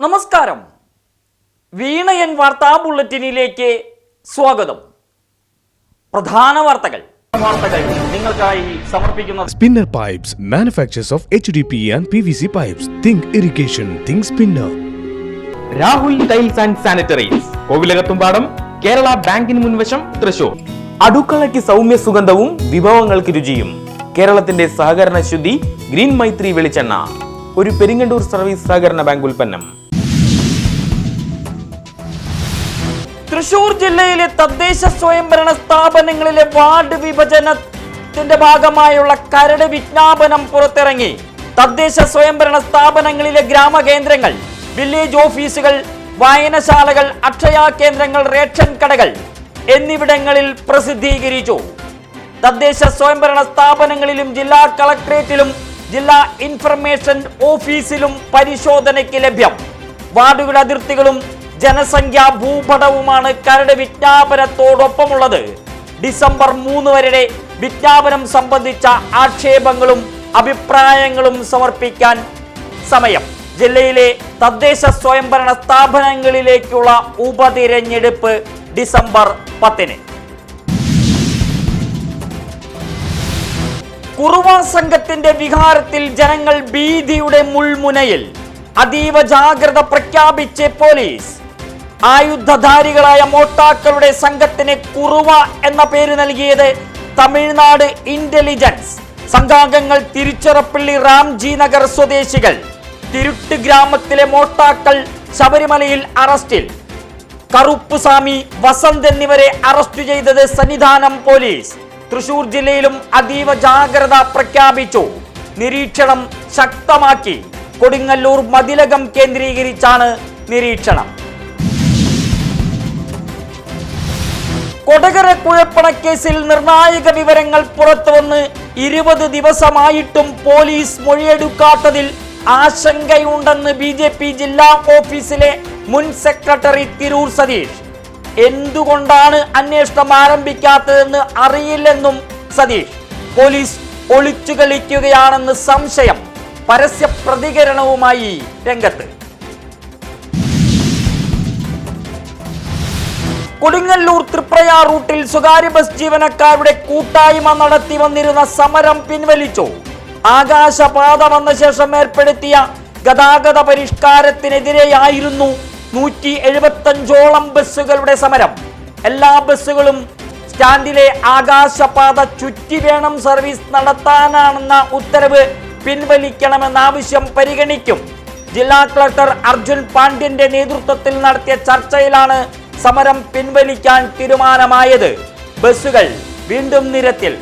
നമസ്കാരം. വീണയൻ വാർത്താ ബുള്ളറ്റിനിലേക്ക് സ്വാഗതം. പ്രധാന വാർത്തകൾ നിങ്ങൾക്കായി സമർപ്പിക്കുന്നത് Spinner Pipes, manufacturers of HDPE and PVC pipes. Think irrigation, think Spinner. Rahul tiles and sanitaries, Kovilakathumpadam, Kerala ബാങ്കിന് മുൻവശം, തൃശൂർ. അടുക്കളയ്ക്ക് സൗമ്യ സുഗന്ധവും വിഭവങ്ങൾക്ക് രുചിയും. കേരളത്തിന്റെ സഹകരണ ശുദ്ധി ഗ്രീൻ മൈത്രി വെളിച്ചെണ്ണ, ഒരു പെരിങ്ങണ്ടൂർ സർവീസ് സഹകരണ ബാങ്ക് ഉൽപ്പന്നം. തൃശൂർ ജില്ലയിലെ തദ്ദേശ സ്വയംഭരണ സ്ഥാപനങ്ങളിലെ വാർഡ് വിഭജനത്തിന്റെ ഭാഗമായുള്ള കരട് വിജ്ഞാപനം പുറത്തിറങ്ങി. തദ്ദേശ സ്വയംഭരണ സ്ഥാപനങ്ങളിലെ ഗ്രാമകേന്ദ്രങ്ങൾ, വില്ലേജ് ഓഫീസുകൾ, വായനശാലകൾ, അക്ഷയ കേന്ദ്രങ്ങൾ, റേഷൻ കടകൾ എന്നിവിടങ്ങളിൽ പ്രസിദ്ധീകരിച്ചു. തദ്ദേശ സ്വയംഭരണ സ്ഥാപനങ്ങളിലും ജില്ലാ കളക്ടറേറ്റിലും ജില്ലാ ഇൻഫർമേഷൻ ഓഫീസിലും പരിശോധനയ്ക്ക് ലഭ്യം. വാർഡുകളുടെ അതിർത്തികളും ജനസംഖ്യാ ഭൂപടവുമാണ് കരട് വിജ്ഞാപനത്തോടൊപ്പമുള്ളത്. ഡിസംബർ 3 വരെ വിജ്ഞാപനം സംബന്ധിച്ച ആക്ഷേപങ്ങളും അഭിപ്രായങ്ങളും സമർപ്പിക്കാൻ സമയം. ജില്ലയിലെ തദ്ദേശ സ്വയംഭരണ സ്ഥാപനങ്ങളിലേക്കുള്ള ഉപതിരഞ്ഞെടുപ്പ് ഡിസംബർ 10. കുറുവ സംഘത്തിന്റെ വിഹാരത്തിൽ ജനങ്ങൾ ഭീതിയുടെ മുൾമുനയിൽ. അതീവ ജാഗ്രത പ്രഖ്യാപിച്ച് പോലീസ്. ആയുധധാരികളായ മോട്ടാക്കളുടെ സംഘത്തിന് കുറുവ എന്ന പേര് നൽകിയത് തമിഴ്നാട് ഇന്റലിജൻസ്. സംഘാംഗങ്ങൾ തിരുച്ചിറപ്പള്ളി രാംജി നഗർ സ്വദേശികൾ. തിരുട്ട് ഗ്രാമത്തിലെ മോട്ടാക്കൾ ശബരിമലയിൽ അറസ്റ്റിൽ. കറുപ്പുസ്വാമി, വസന്ത് എന്നിവരെ അറസ്റ്റ് ചെയ്തത് സന്നിധാനം പോലീസ്. തൃശൂർ ജില്ലയിലും അതീവ ജാഗ്രത പ്രഖ്യാപിച്ചു. നിരീക്ഷണം ശക്തമാക്കി. കൊടുങ്ങല്ലൂർ മതിലകം കേന്ദ്രീകരിച്ചാണ് നിരീക്ഷണം. കൊടകര കുഴപ്പണക്കേസിൽ നിർണായക വിവരങ്ങൾ പുറത്തുവന്ന് 20 ദിവസമായിട്ടും പോലീസ് മൊഴിയെടുക്കാത്തതിൽ ആശങ്കയുണ്ടെന്ന് BJP ജില്ലാ ഓഫീസിലെ മുൻ സെക്രട്ടറി തിരൂർ സതീഷ്. എന്തുകൊണ്ടാണ് അന്വേഷണം ആരംഭിക്കാത്തതെന്ന് അറിയില്ലെന്നും സതീഷ്. പോലീസ് ഒളിച്ചു കളിക്കുകയാണെന്ന് സംശയം. പരസ്യ പ്രതികരണവുമായി രംഗത്ത്. കൊടുങ്ങല്ലൂർ തൃപ്രയാർ റൂട്ടിൽ സ്വകാര്യ ബസ് ജീവനക്കാരുടെ കൂട്ടായ്മ നടത്തി വന്നിരുന്ന സമരം പിൻവലിച്ചു. ആകാശപാത വന്ന ശേഷം ഏർപ്പെടുത്തിയ ഗതാഗത പരിഷ്കാരത്തിനെതിരെയായിരുന്നു 175ഓളം ബസ്സുകളുടെ സമരം. എല്ലാ ബസ്സുകളും സ്റ്റാൻഡിലെ ആകാശപാത ചുറ്റി വേണം സർവീസ് നടത്താനാണെന്ന ഉത്തരവ് പിൻവലിക്കണമെന്ന ആവശ്യം പരിഗണിക്കും. ജില്ലാ കളക്ടർ അർജുൻ പാണ്ഡ്യന്റെ നേതൃത്വത്തിൽ നടത്തിയ ചർച്ചയിലാണ് സമരം പിൻവലിക്കാൻ തീരുമാനമായത്. ബസ്സുകൾ വീണ്ടും നിരത്തിൽ.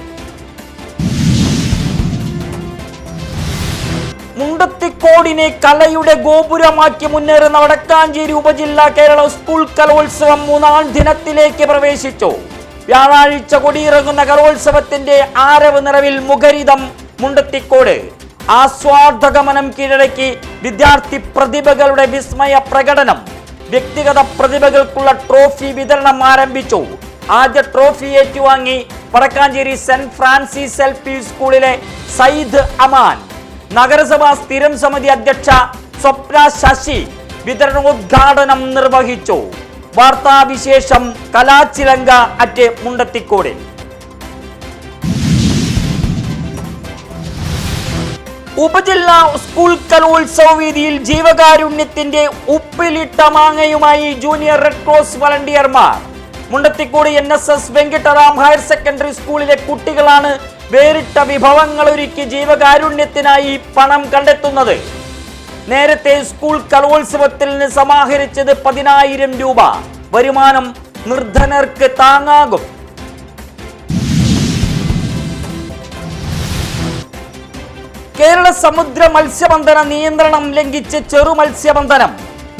മുണ്ടത്തിക്കോടിനെ കലയുടെ ഗോപുരമാക്കി മുന്നേറുന്ന വടക്കാഞ്ചേരി ഉപജില്ലാ കേരള സ്കൂൾ കലോത്സവം 3ാം ദിനത്തിലേക്ക് പ്രവേശിച്ചു. വ്യാഴാഴ്ച കൊടിയിറങ്ങുന്ന കലോത്സവത്തിന്റെ ആരവ് നിറവിൽ മുഖരിതം മുണ്ടത്തിക്കോട്. ആസ്വാദകമനം കീഴടക്കി വിദ്യാർത്ഥി പ്രതിഭകളുടെ വിസ്മയ പ്രകടനം. വ്യക്തിഗത പ്രതിഭകൾക്കുള്ള ട്രോഫി വിതരണം ആരംഭിച്ചു. ആദ്യ ട്രോഫി ഏറ്റുവാങ്ങി വടക്കാഞ്ചേരി സെന്റ് ഫ്രാൻസിസ് LP സ്കൂളിലെ സയ്യിദ് അമാൻ. നഗരസഭാ സ്ഥിരം സമിതി അധ്യക്ഷ സ്വപ്ന ശശി വിതരണോദ്ഘാടനം നിർവഹിച്ചു. വാർത്താവിശേഷം കലാചിലങ്ക അറ്റ് മുണ്ടത്തിക്കോട്. ഉപജില്ലാ സ്കൂൾ കലോത്സവ വേദിയിൽ ജീവകാരുണ്യത്തിന്റെ ഉപ്പിലിട്ട മാങ്ങയുമായി ജൂനിയർ റെഡ് ക്രോസ് വളണ്ടിയർമാർ. Mundathikode NSS Venkitaram higher secondary സ്കൂളിലെ കുട്ടികളാണ് വേറിട്ട വിഭവങ്ങൾ ഒരുക്കി ജീവകാരുണ്യത്തിനായി പണം കണ്ടെത്തുന്നത്. നേരത്തെ സ്കൂൾ കലോത്സവത്തിൽ നിന്ന് സമാഹരിച്ചത് 10,000 രൂപ. വരുമാനം നിർധനർക്ക് താങ്ങാകും. കേരള സമുദ്ര മത്സ്യബന്ധന നിയന്ത്രണം ലംഘിച്ച് ചെറു മത്സ്യബന്ധനം.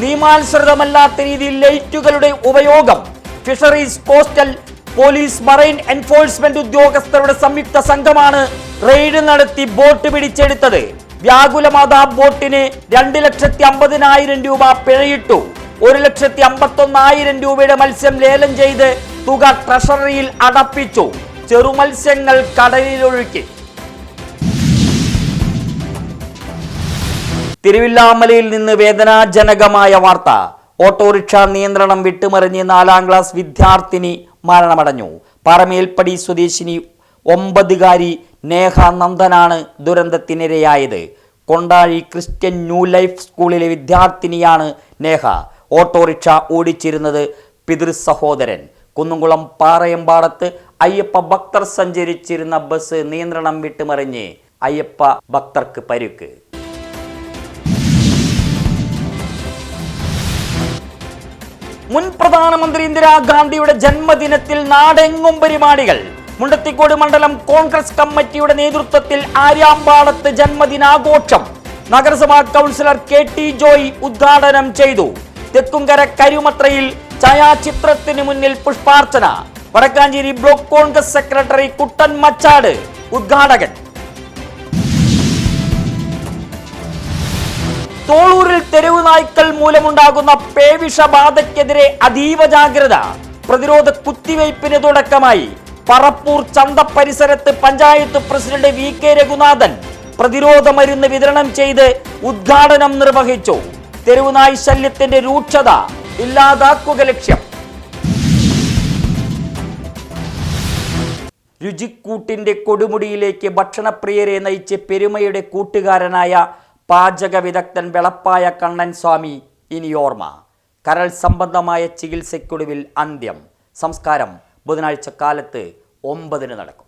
നിയമാനുസൃതമല്ലാത്ത രീതിയിൽ ലൈറ്റുകളുടെ ഉപയോഗം. Fisheries, coastal, police, marine enforcement ഉദ്യോഗസ്ഥരുടെ സംയുക്ത സംഘമാണ് റെയ്ഡ് നടത്തി ബോട്ട് പിടിച്ചെടുത്തത്. വ്യാകുലമാതാ ബോട്ടിന് 2,50,000 രൂപ പിഴയിട്ടു. 1,51,000 രൂപയുടെ മത്സ്യം ലേലം ചെയ്ത് തുക ട്രഷറിയിൽ അടപ്പിച്ചു. ചെറുമത്സ്യങ്ങൾ കടലിലൊഴുക്കി. തിരുവില്ലാമലയിൽ നിന്ന് വേദനാജനകമായ വാർത്ത. ഓട്ടോറിക്ഷ നിയന്ത്രണം വിട്ടുമറിഞ്ഞ് 4ാം ക്ലാസ് വിദ്യാർത്ഥിനി മരണമടഞ്ഞു. പാറമേൽപ്പടി സ്വദേശിനി 9-കാരി നേഹ നന്ദനാണ് ദുരന്തത്തിനിരയായത്. കൊണ്ടാഴി ക്രിസ്ത്യൻ ന്യൂ ലൈഫ് സ്കൂളിലെ വിദ്യാർത്ഥിനിയാണ് നേഹ. ഓട്ടോറിക്ഷ ഓടിച്ചിരുന്നത് പിതൃ സഹോദരൻ. കുന്നുംകുളം പാറയമ്പാടത്ത് അയ്യപ്പ ഭക്തർ സഞ്ചരിച്ചിരുന്ന ബസ് നിയന്ത്രണം വിട്ടുമറിഞ്ഞ് അയ്യപ്പ ഭക്തർക്ക് പരുക്ക്. മുൻ പ്രധാനമന്ത്രി ഇന്ദിരാഗാന്ധിയുടെ ജന്മദിനത്തിൽ നാടെങ്ങും പരിപാടികൾ. മുണ്ടത്തിക്കോട് മണ്ഡലം കോൺഗ്രസ് കമ്മിറ്റിയുടെ നേതൃത്വത്തിൽ ആര്യാമ്പാടത്ത് ജന്മദിനാഘോഷം. നഗരസഭാ കൗൺസിലർ KT ജോയ് ഉദ്ഘാടനം ചെയ്തു. തെക്കുംകര കരുമത്രയിൽ ഛായാചിത്രത്തിന് മുന്നിൽ പുഷ്പാർച്ചന. വടക്കാഞ്ചേരി ബ്ലോക്ക് കോൺഗ്രസ് സെക്രട്ടറി കുട്ടൻ മച്ചാട് ഉദ്ഘാടകൻ. തോളൂരിൽ തെരുവ് നായ്ക്കൾ മൂലമുണ്ടാകുന്ന പേവിഷബാധയ്ക്കെതിരെ അതീവ ജാഗ്രത. പ്രതിരോധ കുത്തിവയ്പ്പിന് തുടക്കമായി. പറപ്പൂർ ചന്ത പരിസരത്ത് പഞ്ചായത്ത് പ്രസിഡന്റ് VK രഘുനാഥൻ പ്രതിരോധ മരുന്ന് വിതരണം ചെയ്ത് ഉദ്ഘാടനം നിർവഹിച്ചു. തെരുവുനായ് ശല്യത്തിന്റെ രൂക്ഷത ഇല്ലാതാക്കുക ലക്ഷ്യം. രുചിക്കൂട്ടിന്റെ കൊടുമുടിയിലേക്ക് ഭക്ഷണപ്രിയരെ നയിച്ച് പെരുമയുടെ കൂട്ടുകാരനായ പാചക വിദഗ്ധൻ വെളപ്പായ കണ്ണൻ സ്വാമി ഇനി ഓർമ്മ. കരൾ സംബന്ധമായ ചികിത്സയ്ക്കൊടുവിൽ അന്ത്യം. സംസ്കാരം ബുധനാഴ്ച കാലത്ത് 9-ന് നടക്കും.